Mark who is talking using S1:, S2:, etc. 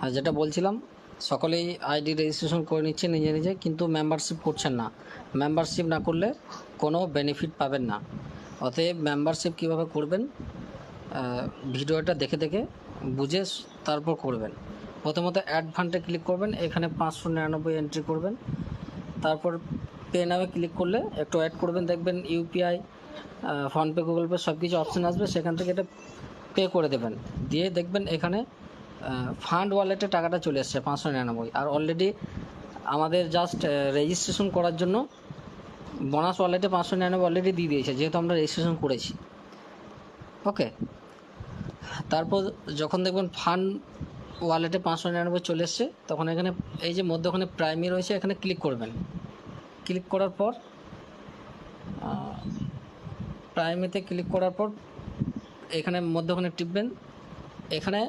S1: আর যেটা বলছিলাম, সকলেই আইডি রেজিস্ট্রেশন করে নিচ্ছে নিজে নিজে, কিন্তু মেম্বারশিপ করছেন না। মেম্বারশিপ না করলে কোনো বেনিফিট পাবেন না। অতএব মেম্বারশিপ কীভাবে করবেন ভিডিওটা দেখে দেখে বুঝে তারপর করবেন। প্রথমত অ্যাড ফান্ডে ক্লিক করবেন, এখানে 599 এন্ট্রি করবেন। তারপর পে নামে ক্লিক করলে একটু অ্যাড করবেন, দেখবেন ইউপিআই, ফোনপে, গুগল পে সব কিছু অপশান আসবে, সেখান থেকে এটা পে করে দেবেন। দিয়ে দেখবেন এখানে ফান্ড ওয়ালেটে টাকাটা চলে এসছে 599। আর অলরেডি আমাদের জাস্ট রেজিস্ট্রেশন করার জন্য বোনাস ওয়ালেটে 599 অলরেডি দিয়ে দিয়েছে, যেহেতু আমরা রেজিস্ট্রেশন করেছি। ওকে, তারপর যখন দেখবেন ফান্ড ওয়ালেটে 599 চলে এসছে, তখন এখানে এই যে মধ্যখানে প্রাইমি রয়েছে, এখানে ক্লিক করবেন। ক্লিক করার পর প্রাইমিতে ক্লিক করার পর এখানে মধ্যখানে টিপবেন। এখানে